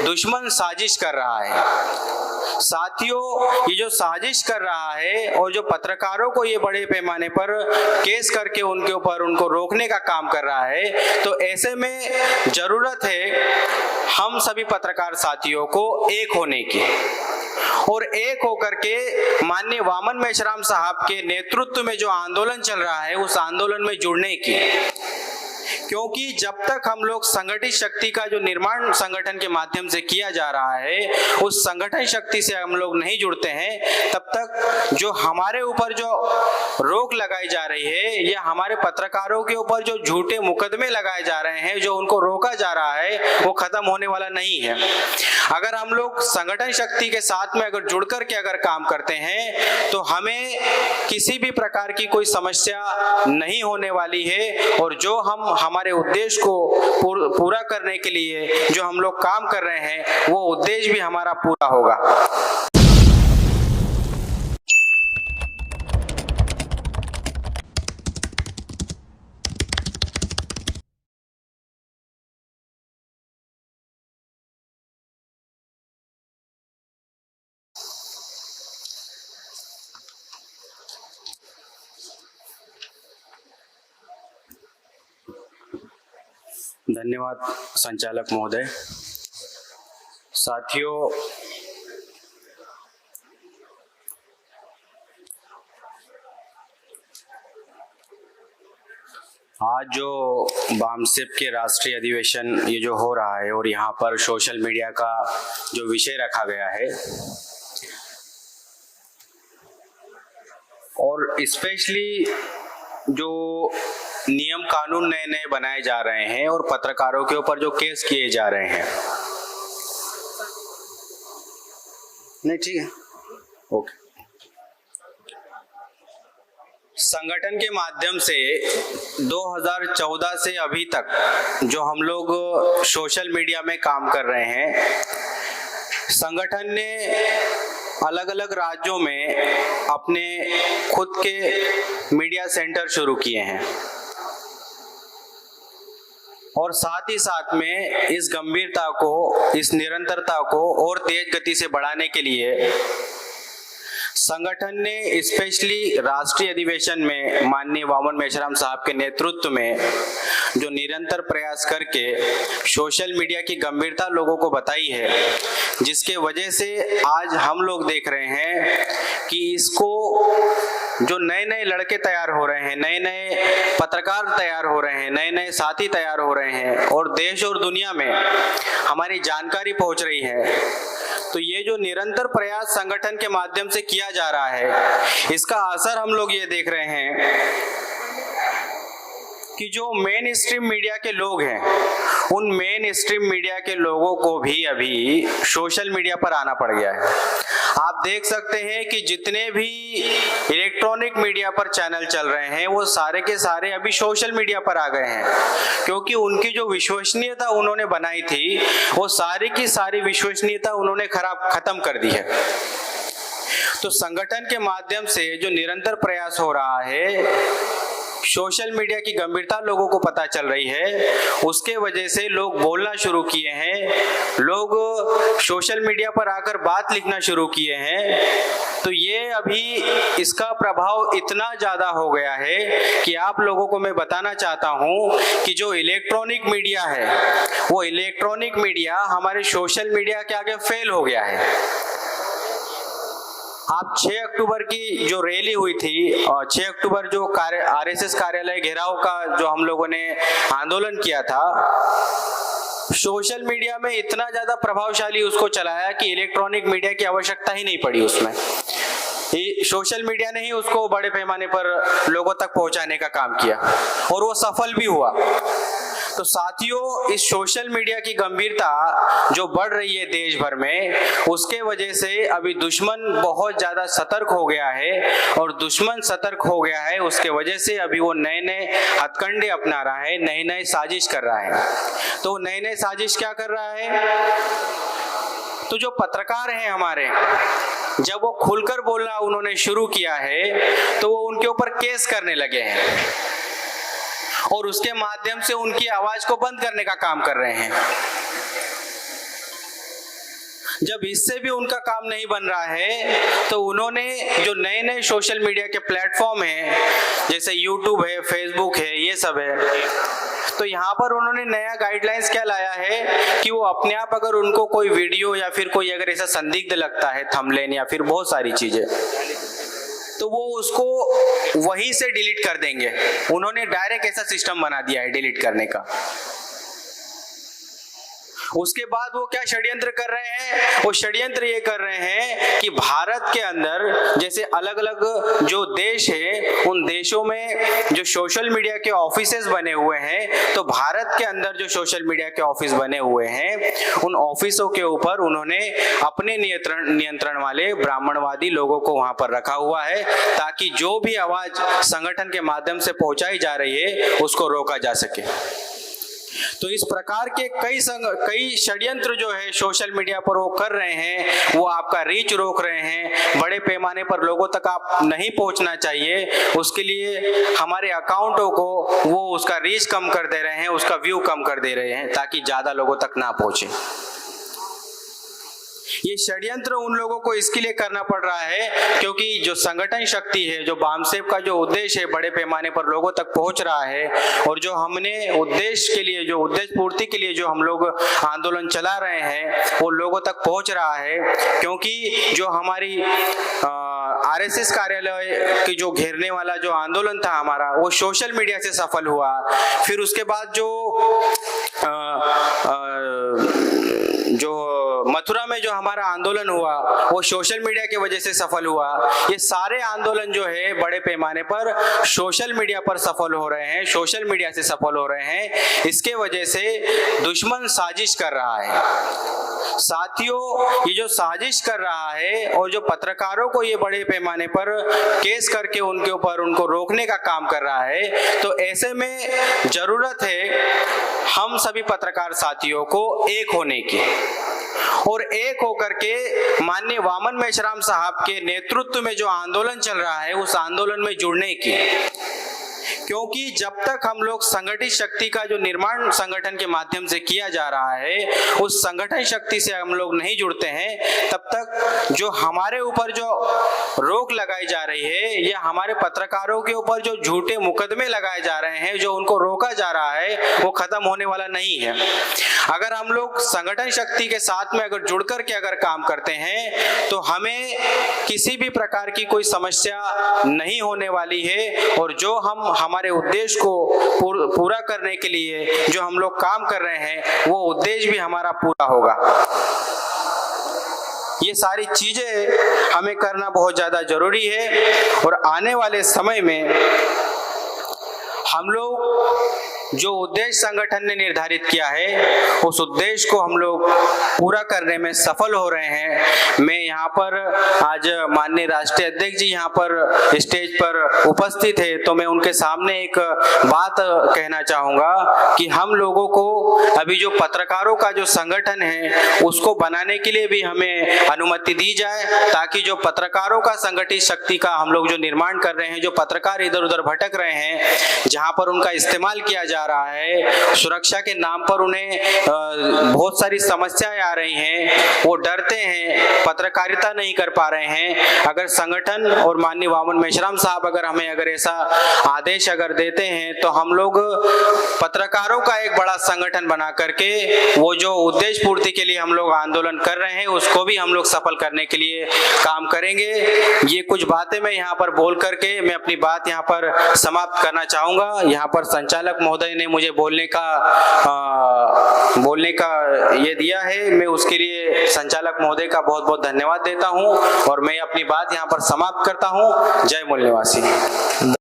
दुश्मन साजिश कर रहा है। साथियों, ये जो साजिश कर रहा है और जो पत्रकारों को ये बड़े पैमाने पर केस करके उनके ऊपर उनको रोकने का काम कर रहा है, तो ऐसे में जरूरत है हम सभी पत्रकार साथियों को एक होने की और एक होकर के माननीय वामन मेश्राम साहब के नेतृत्व में जो आंदोलन चल रहा है उस आंदोलन में जुड़ने की। क्योंकि जब तक हम लोग संगठित शक्ति का जो निर्माण संगठन के माध्यम से किया जा रहा है उस संगठन शक्ति से हम लोग नहीं जुड़ते हैं, तब तक जो हमारे ऊपर जो रोक लगाई जा रही है या हमारे पत्रकारों के ऊपर जो झूठे मुकदमे लगाए जा रहे हैं, जो उनको रोका जा रहा है, वो खत्म होने वाला नहीं है। अगर हम लोग संगठन शक्ति के साथ में अगर जुड़ करके अगर काम करते हैं तो हमें किसी भी प्रकार की कोई समस्या नहीं होने वाली है और जो हम हमारे उद्देश्य को पूरा करने के लिए जो हम लोग काम कर रहे हैं वो उद्देश्य भी हमारा पूरा होगा। धन्यवाद संचालक महोदय। साथियों, आज जो बामसेप के राष्ट्रीय अधिवेशन ये जो हो रहा है और यहाँ पर सोशल मीडिया का जो विषय रखा गया है और स्पेशली जो नियम कानून नए नए बनाए जा रहे हैं और पत्रकारों के ऊपर जो केस किए जा रहे हैं, नहीं ठीक है, ओके। संगठन के माध्यम से 2014 से अभी तक जो हम लोग सोशल मीडिया में काम कर रहे हैं, संगठन ने अलग अलग राज्यों में अपने खुद के मीडिया सेंटर शुरू किए हैं और साथ ही साथ में इस गंभीरता को, इस निरंतरता को और तेज गति से बढ़ाने के लिए संगठन ने स्पेशली राष्ट्रीय अधिवेशन में माननीय वामन मेश्राम साहब के नेतृत्व में जो निरंतर प्रयास करके सोशल मीडिया की गंभीरता लोगों को बताई है, जिसके वजह से आज हम लोग देख रहे हैं कि इसको जो नए नए लड़के तैयार हो रहे हैं, नए नए पत्रकार तैयार हो रहे हैं, नए नए साथी तैयार हो रहे हैं और देश और दुनिया में हमारी जानकारी पहुंच रही है, तो ये जो निरंतर प्रयास संगठन के माध्यम से किया जा रहा है, इसका असर हम लोग ये देख रहे हैं कि जो मेन स्ट्रीम मीडिया के लोग हैं, उन मेन स्ट्रीम मीडिया के लोगों को भी अभी सोशल मीडिया पर आना पड़ गया है। आप देख सकते हैं कि जितने भी इलेक्ट्रॉनिक मीडिया पर चैनल चल रहे हैं वो सारे के सारे अभी सोशल मीडिया पर आ गए हैं, क्योंकि उनकी जो विश्वसनीयता उन्होंने बनाई थी वो सारी की सारी विश्वसनीयता उन्होंने खत्म कर दी है। तो संगठन के माध्यम से जो निरंतर प्रयास हो रहा है, सोशल मीडिया की गंभीरता लोगों को पता चल रही है, उसके वजह से लोग बोलना शुरू किए हैं, लोग सोशल मीडिया पर आकर बात लिखना शुरू किए हैं। तो ये अभी इसका प्रभाव इतना ज्यादा हो गया है कि आप लोगों को मैं बताना चाहता हूं कि जो इलेक्ट्रॉनिक मीडिया है, वो इलेक्ट्रॉनिक मीडिया हमारे सोशल मीडिया के आगे फेल हो गया है। आप 6 अक्टूबर की जो रैली हुई थी और 6 अक्टूबर जो आरएसएस कार्यालय घेराव का जो हम लोगों ने आंदोलन किया था, सोशल मीडिया में इतना ज्यादा प्रभावशाली उसको चलाया कि इलेक्ट्रॉनिक मीडिया की आवश्यकता ही नहीं पड़ी उसमें। सोशल मीडिया ने ही उसको बड़े पैमाने पर लोगों तक पहुंचाने का काम किया और वो सफल भी हुआ। तो साथियों, इस सोशल मीडिया की गंभीरता जो बढ़ रही है देश भर में, उसके वजह से अभी दुश्मन बहुत ज्यादा सतर्क हो गया है और दुश्मन सतर्क हो गया है, उसके वजह से अभी वो नए नए हथकंडे अपना रहा है, नए नए साजिश कर रहा है। तो नए नए साजिश क्या कर रहा है? तो जो पत्रकार हैं हमारे, जब वो खुलकर बोलना उन्होंने शुरू किया है तो वो उनके ऊपर केस करने लगे हैं और उसके माध्यम से उनकी आवाज को बंद करने का काम कर रहे हैं। जब इससे भी उनका काम नहीं बन रहा है तो उन्होंने जो नए नए सोशल मीडिया के प्लेटफॉर्म हैं, जैसे यूट्यूब है, फेसबुक है, ये सब है, तो यहाँ पर उन्होंने नया गाइडलाइंस क्या लाया है कि वो अपने आप अगर उनको कोई वीडियो या फिर कोई अगर ऐसा संदिग्ध लगता है, थंबनेल या फिर बहुत सारी चीजें, तो वो उसको वहीं से डिलीट कर देंगे। उन्होंने डायरेक्ट ऐसा सिस्टम बना दिया है डिलीट करने का। उसके बाद वो क्या षड्यंत्र कर रहे हैं? वो षड्यंत्र ये कर रहे हैं कि भारत के अंदर जैसे अलग अलग जो देश है, उन देशों में जो सोशल मीडिया के ऑफिसेस बने हुए हैं, तो भारत के अंदर जो सोशल मीडिया के ऑफिस बने हुए हैं, उन ऑफिसों के ऊपर उन्होंने अपने नियंत्रण वाले ब्राह्मणवादी लोगों को वहां पर रखा हुआ है, ताकि जो भी आवाज संगठन के माध्यम से पहुंचाई जा रही है उसको रोका जा सके। तो इस प्रकार के कई षड्यंत्र जो है सोशल मीडिया पर वो कर रहे हैं। वो आपका रीच रोक रहे हैं, बड़े पैमाने पर लोगों तक आप नहीं पहुंचना चाहिए, उसके लिए हमारे अकाउंटों को वो उसका रीच कम कर दे रहे हैं, उसका व्यू कम कर दे रहे हैं, ताकि ज्यादा लोगों तक ना पहुंचे। ये षड्यंत्र उन लोगों को इसके लिए करना पड़ रहा है क्योंकि जो संगठन शक्ति है, जो वामसेप का जो उद्देश्य है बड़े पैमाने पर लोगों तक पहुंच रहा है, और जो हमने उद्देश्य के लिए, जो उद्देश्य पूर्ति के लिए जो हम लोग आंदोलन चला रहे हैं, वो लोगों तक पहुंच रहा है। क्योंकि जो हमारी आरएसएस कार्यालय की जो घेरने वाला जो आंदोलन था हमारा, वो सोशल मीडिया से सफल हुआ। फिर उसके बाद जो मथुरा में जो हमारा आंदोलन हुआ, वो सोशल मीडिया की वजह से सफल हुआ। ये सारे आंदोलन जो है बड़े पैमाने पर सोशल मीडिया पर सफल हो रहे हैं, सोशल मीडिया से सफल हो रहे हैं। इसके वजह से दुश्मन साजिश कर रहा है। साथियों, ये जो साजिश कर रहा है और जो पत्रकारों को ये बड़े पैमाने पर केस करके उनके ऊपर उनको रोकने का काम कर रहा है, तो ऐसे में जरूरत है हम सभी पत्रकार साथियों को एक होने की, और एक होकर के माननीय वामन मेश्राम साहब के नेतृत्व में जो आंदोलन चल रहा है उस आंदोलन में जुड़ने की। क्योंकि जब तक हम लोग संगठित शक्ति का जो निर्माण संगठन के माध्यम से किया जा रहा है, उस संगठन शक्ति से हम लोग नहीं जुड़ते हैं, तब तक जो हमारे ऊपर जो रोक लगाई जा रही है, या हमारे पत्रकारों के ऊपर जो झूठे मुकदमे लगाए जा रहे हैं, जो उनको रोका जा रहा है, वो खत्म होने वाला नहीं है। अगर हम लोग संगठन शक्ति के साथ में अगर जुड़ करके अगर काम करते हैं, तो हमें किसी भी प्रकार की कोई समस्या नहीं होने वाली है, और जो हम हमारे उद्देश्य को पूरा करने के लिए जो हम लोग काम कर रहे हैं, वो उद्देश्य भी हमारा पूरा होगा। ये सारी चीजें हमें करना बहुत ज्यादा जरूरी है, और आने वाले समय में हम लोग जो उद्देश्य संगठन ने निर्धारित किया है, उस उद्देश्य को हम लोग पूरा करने में सफल हो रहे हैं। मैं यहाँ पर आज माननीय राष्ट्रीय अध्यक्ष जी यहाँ पर स्टेज पर उपस्थित है, तो मैं उनके सामने एक बात कहना चाहूँगा कि हम लोगों को अभी जो पत्रकारों का जो संगठन है उसको बनाने के लिए भी हमें अनुमति दी जाए, ताकि जो पत्रकारों का संगठित शक्ति का हम लोग जो निर्माण कर रहे हैं, जो पत्रकार इधर उधर भटक रहे हैं, जहाँ पर उनका इस्तेमाल किया जा रहा है, सुरक्षा के नाम पर उन्हें बहुत सारी समस्याएं आ रही हैं, वो डरते हैं, पत्रकारिता नहीं कर पा रहे हैं। अगर संगठन और माननीय वामन मेश्राम साहब अगर हमें अगर ऐसा आदेश अगर देते हैं, तो हम लोग पत्रकारों का एक बड़ा संगठन बना करके वो जो उद्देश्य पूर्ति के लिए हम लोग आंदोलन कर रहे हैं उसको भी हम लोग सफल करने के लिए काम करेंगे। ये कुछ बातें मैं यहाँ पर बोल करके मैं अपनी बात यहाँ पर समाप्त करना चाहूंगा। यहाँ पर संचालक महोदय ने मुझे बोलने का ये दिया है, मैं उसके लिए संचालक महोदय का बहुत बहुत धन्यवाद देता हूं, और मैं अपनी बात यहां पर समाप्त करता हूं। जय मूल निवासी।